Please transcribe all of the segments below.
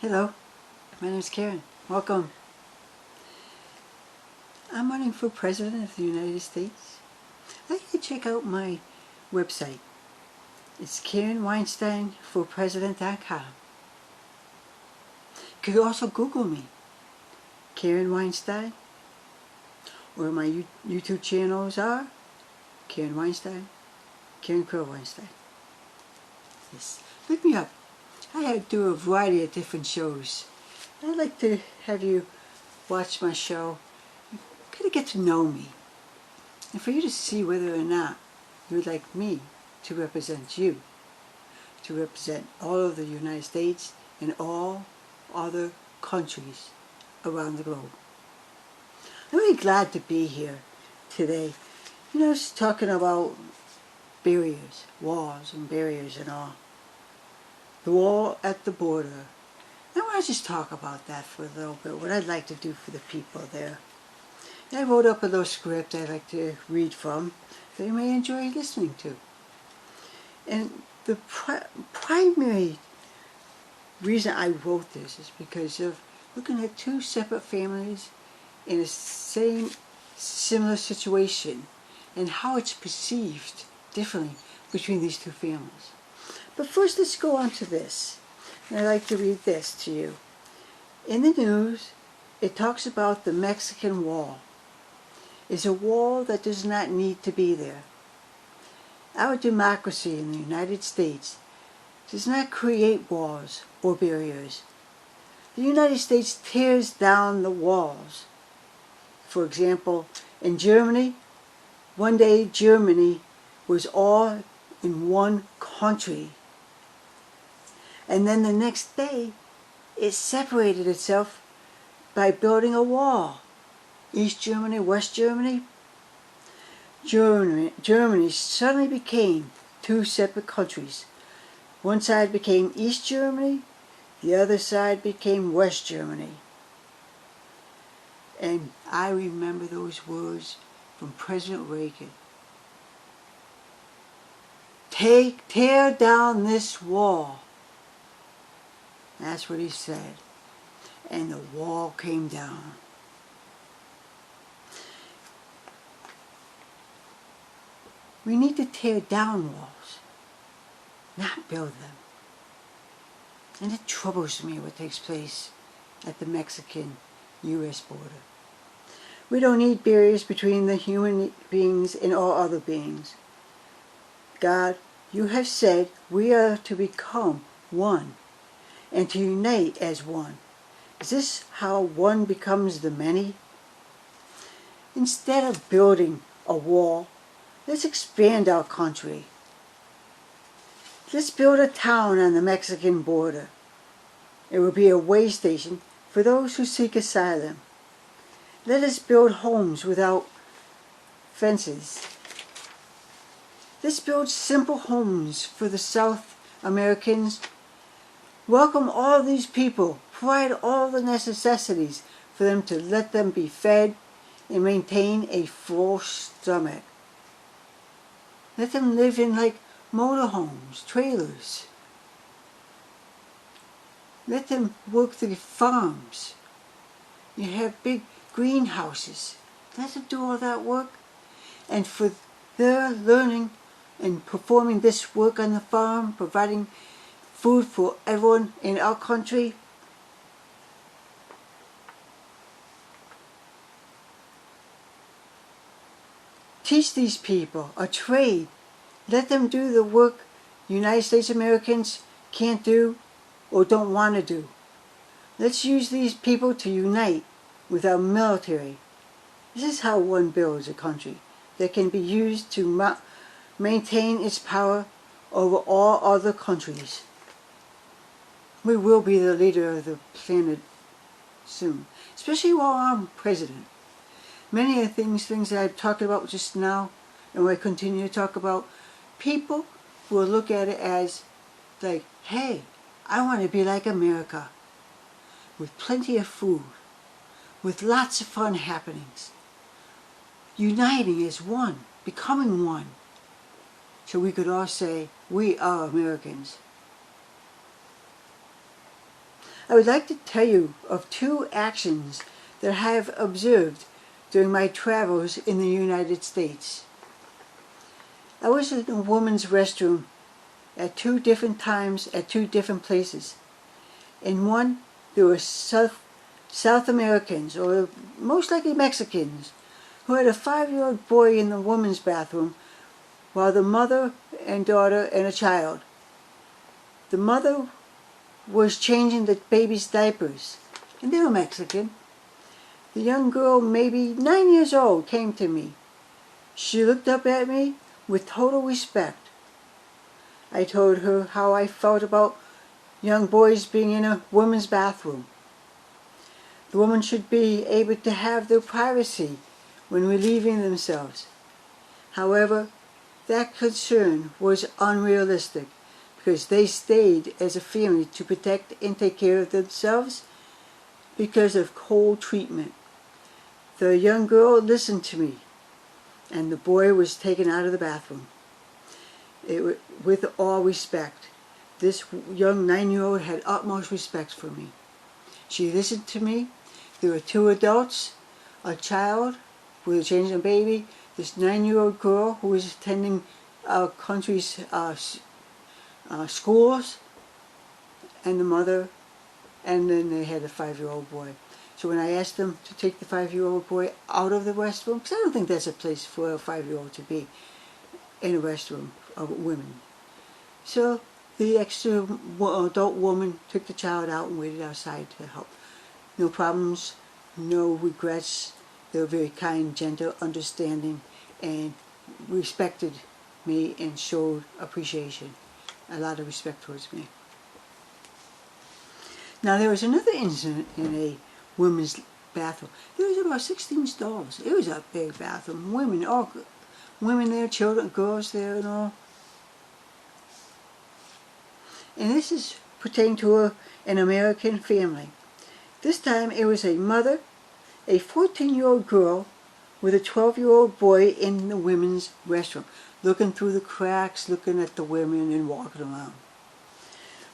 Hello, my name is Karynn. Welcome. I'm running for President of the United States. I'd like you to check out my website. It's KarynnWeinsteinForPresident.com. You could also Google me, Karynn Weinstein, or my YouTube channels are Karynn Weinstein, Karynn Weinstein. Yes, look me up. I do a variety of different shows. I'd like to have you watch my show, kind of get to know me, and for you to see whether or not you would like me to represent you, to represent all of the United States and all other countries around the globe. I'm really glad to be here today. Just talking about barriers, walls and barriers and all. The wall at the border. I want to just talk about that for a little bit, what I'd like to do for the people there. And I wrote up a little script I'd like to read from that you may enjoy listening to. And the primary reason I wrote this is because of looking at two separate families in a similar situation and how it's perceived differently between these two families. But first, let's go on to this. And I'd like to read this to you. In the news, it talks about the Mexican wall. It's a wall that does not need to be there. Our democracy in the United States does not create walls or barriers. The United States tears down the walls. For example, in Germany, one day Germany was all in one country. And then the next day, it separated itself by building a wall. East Germany, West Germany. Germany suddenly became two separate countries. One side became East Germany, the other side became West Germany. And I remember those words from President Reagan. Tear down this wall. That's what he said. And the wall came down. We need to tear down walls, not build them. And it troubles me what takes place at the Mexican-U.S. border. We don't need barriers between the human beings and all other beings. God, you have said we are to become one and to unite as one. Is this how one becomes the many? Instead of building a wall, let's expand our country. Let's build a town on the Mexican border. It will be a way station for those who seek asylum. Let us build homes without fences. Let's build simple homes for the South Americans. Welcome all these people. Provide all the necessities for them to let them be fed and maintain a full stomach. Let them live in like motorhomes, trailers. Let them work the farms. You have big greenhouses. Let them do all that work. And for their learning and performing this work on the farm, providing food for everyone in our country, teach these people a trade. Let them do the work United States Americans can't do or don't want to do. Let's use these people to unite with our military. This is how one builds a country that can be used to maintain its power over all other countries. We will be the leader of the planet soon, especially while I'm president. Many of the things that I've talked about just now, and I continue to talk about, people will look at it as like, hey, I want to be like America, with plenty of food, with lots of fun happenings, uniting as one, becoming one, so we could all say, we are Americans. I would like to tell you of 2 actions that I have observed during my travels in the United States. I was in a woman's restroom at 2 different times at 2 different places. In one, there were South Americans, or most likely Mexicans, who had a 5-year-old boy in the woman's bathroom, while the mother and daughter and a child. The mother was changing the baby's diapers, and they were Mexican. The young girl, maybe 9 years old, came to me. She looked up at me with total respect. I told her how I felt about young boys being in a woman's bathroom. The woman should be able to have their privacy when relieving themselves. However, that concern was unrealistic because they stayed as a family to protect and take care of themselves because of cold treatment. The young girl listened to me, and the boy was taken out of the bathroom. With all respect. This young 9-year-old had utmost respect for me. She listened to me. There were 2 adults, a child with a changing baby, this 9-year-old girl who was attending our country's schools, and the mother, and then they had a 5-year-old boy. So when I asked them to take the 5-year-old boy out of the restroom, because I don't think that's a place for a 5-year-old to be, in a restroom of women. So the extra adult woman took the child out and waited outside to help. No problems, no regrets. They were very kind, gentle, understanding, and respected me and showed appreciation. A lot of respect towards me. Now there was another incident in a women's bathroom. There was about 16 stalls. It was a big bathroom. Women there, children, girls there, and all. And this is pertaining to an American family. This time it was a mother, a 14-year-old girl, with a 12-year-old boy in the women's restroom, looking through the cracks, looking at the women and walking around.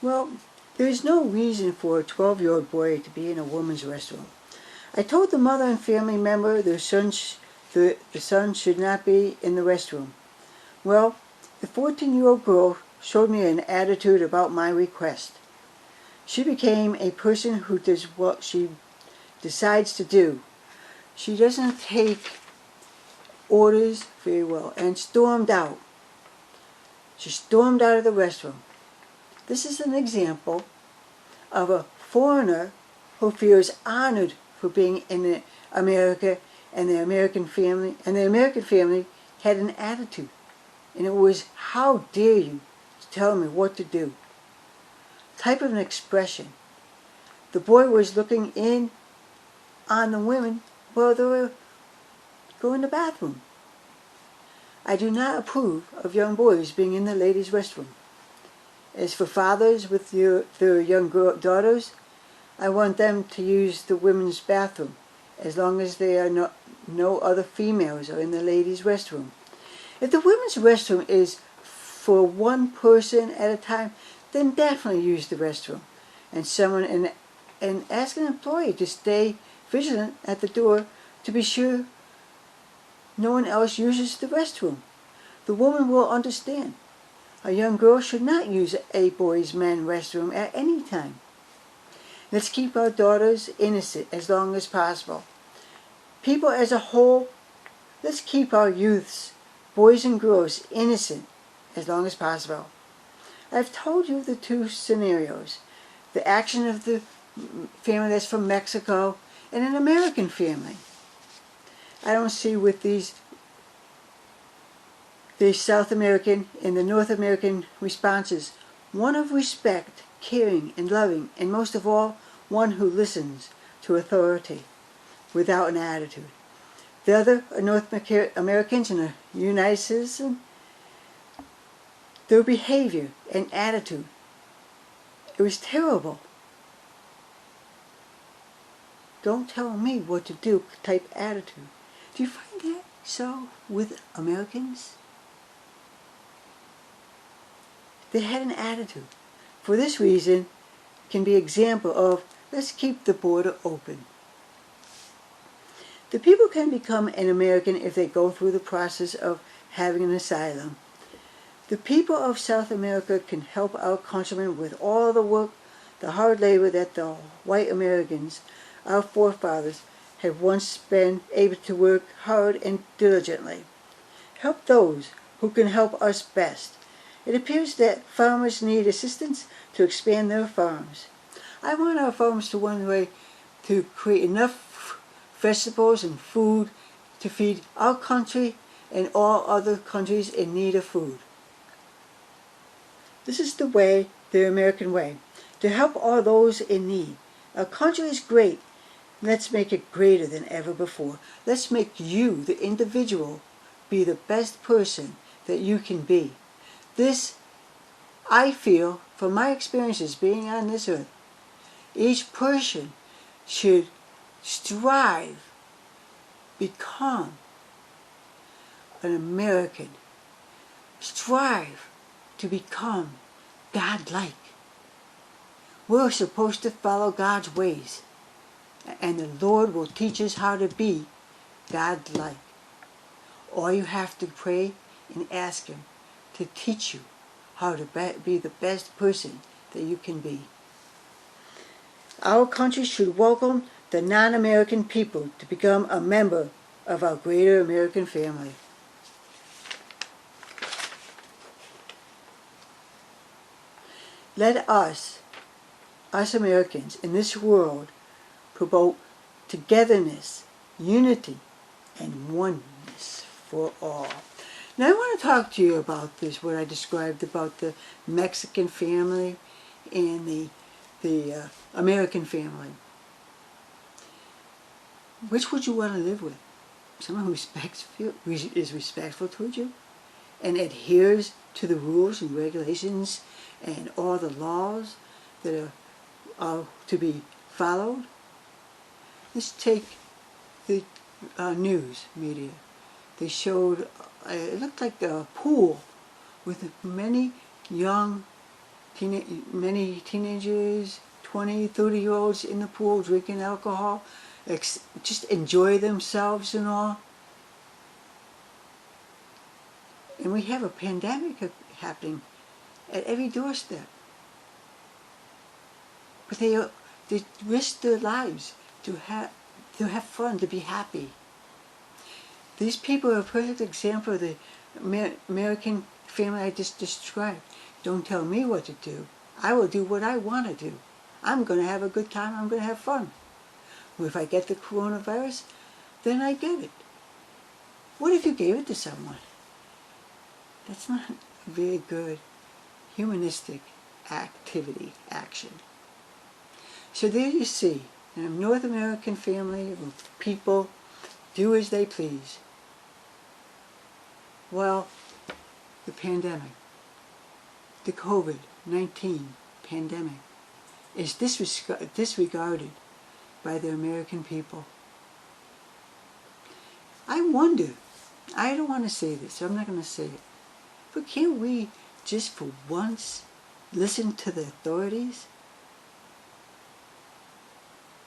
Well, there is no reason for a 12-year-old boy to be in a woman's restroom. I told the mother and family member the son should not be in the restroom. Well, the 14-year-old girl showed me an attitude about my request. She became a person who does what she decides to do. She doesn't take orders very well, and stormed out. She stormed out of the restroom. This is an example of a foreigner who feels honored for being in America, and the American family, had an attitude. And it was, how dare you tell me what to do? Type of an expression. The boy was looking in on the women while they were going to the bathroom. I do not approve of young boys being in the ladies' restroom. As for fathers with their young daughters, I want them to use the women's bathroom, as long as there are no other females are in the ladies' restroom. If the women's restroom is for one person at a time, then definitely use the restroom. And ask an employee to stay vigilant at the door to be sure no one else uses the restroom. The woman will understand. A young girl should not use a boys' men's restroom at any time. Let's keep our daughters innocent as long as possible. People as a whole, let's keep our youths, boys and girls, innocent as long as possible. I've told you the 2 scenarios. The action of the family that's from Mexico and an American family. I don't see with the South American and the North American responses one of respect, caring, and loving, and most of all, one who listens to authority without an attitude. The other are North Americans and a United citizen. Their behavior and attitude, it was terrible. Don't tell me what to do type attitude. Do you find that so with Americans? They had an attitude. For this reason, can be an example of let's keep the border open. The people can become an American if they go through the process of having an asylum. The people of South America can help our countrymen with all the work, the hard labor that the white Americans, our forefathers, have once been able to work hard and diligently. Help those who can help us best. It appears that farmers need assistance to expand their farms. I want our farmers to one way to create enough vegetables and food to feed our country and all other countries in need of food. This is the way, the American way, to help all those in need. Our country is great. Let's make it greater than ever before. Let's make you, the individual, be the best person that you can be. This, I feel, from my experiences being on this earth, each person should strive, become an American. Strive to become God-like. We're supposed to follow God's ways, and the Lord will teach us how to be God-like. All you have to pray and ask Him to teach you how to be the best person that you can be. Our country should welcome the non-American people to become a member of our greater American family. Let us Americans in this world, promote togetherness, unity, and oneness for all. Now I want to talk to you about this, what I described about the Mexican family and the American family. Which would you want to live with? Someone who is respectful towards you and adheres to the rules and regulations and all the laws that are to be followed? Let's take the news media. They showed, it looked like a pool with many teenagers, 20, 30-year-olds in the pool drinking alcohol, just enjoy themselves and all. And we have a pandemic happening at every doorstep. But they risk their lives to have fun, to be happy. These people are a perfect example of the American family I just described. Don't tell me what to do. I will do what I want to do. I'm going to have a good time. I'm going to have fun. Well, if I get the coronavirus, then I get it. What if you gave it to someone? That's not a very good humanistic action. So there you see, in a North American family of people do as they please. Well, the pandemic, the COVID-19 pandemic, is disregarded by the American people. I wonder, I don't want to say this, so I'm not going to say it, but can't we just for once listen to the authorities?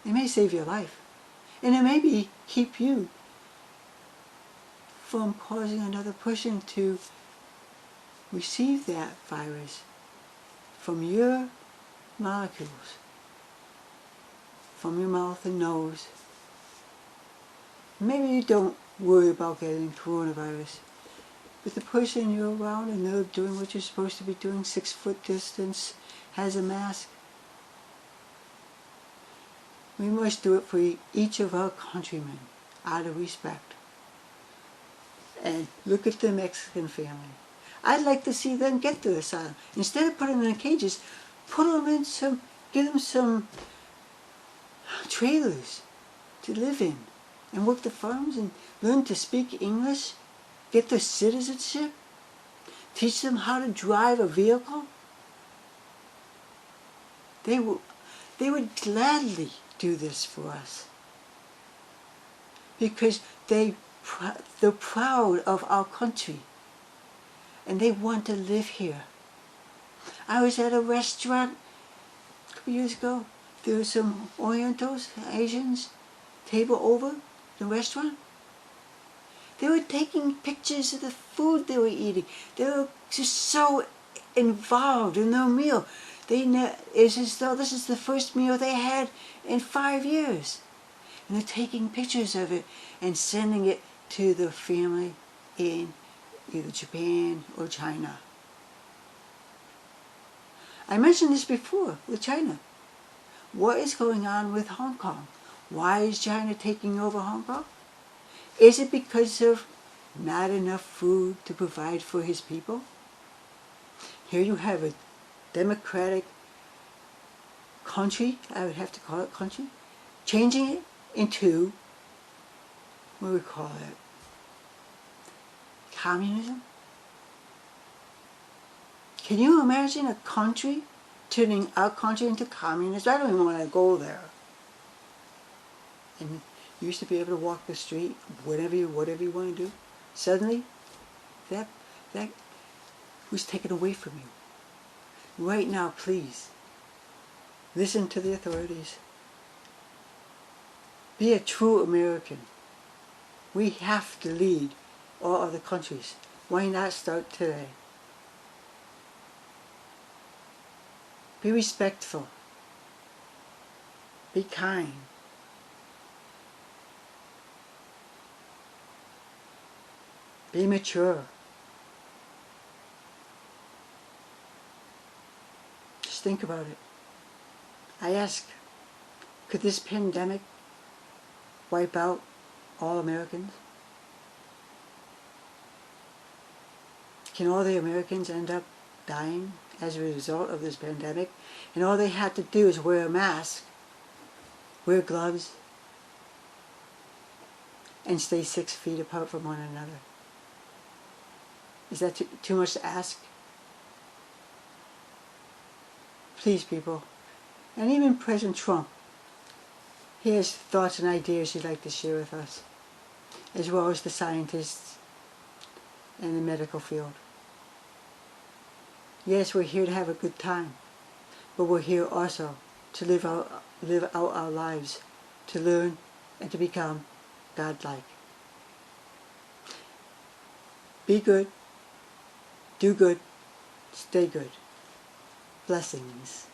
It may save your life, and it may keep you from causing another person to receive that virus from your molecules, from your mouth and nose. Maybe you don't worry about getting coronavirus, but the person you're around and they're doing what you're supposed to be doing, 6-foot distance, has a mask. We must do it for each of our countrymen, out of respect. And look at the Mexican family. I'd like to see them get the asylum. Instead of putting them in cages, put them in give them some trailers to live in and work the farms and learn to speak English, get their citizenship, teach them how to drive a vehicle. They would gladly do this for us because they're proud of our country and they want to live here. I was at a restaurant couple years ago, there were some Orientals, Asians, table over the restaurant. They were taking pictures of the food they were eating. They were just so involved in their meal. It's as though this is the first meal they had in 5 years. And they're taking pictures of it and sending it to their family in either Japan or China. I mentioned this before with China. What is going on with Hong Kong? Why is China taking over Hong Kong? Is it because of not enough food to provide for his people? Here you have a democratic country, I would have to call it country, changing it into, what do we call it, communism? Can you imagine a country turning our country into communism? I don't even want to go there. And you used to be able to walk the street, whatever you want to do. Suddenly, that was taken away from you. Right now, please, listen to the authorities. Be a true American. We have to lead all other countries. Why not start today? Be respectful. Be kind. Be mature. Just think about it. I ask, could this pandemic wipe out all Americans? Can all the Americans end up dying as a result of this pandemic? And all they have to do is wear a mask, wear gloves, and stay 6 feet apart from one another. Is that too much to ask? Please, people. And even President Trump, he has thoughts and ideas he'd like to share with us, as well as the scientists and the medical field. Yes, we're here to have a good time, but we're here also to live out our lives, to learn and to become godlike. Be good, do good, stay good. Blessings.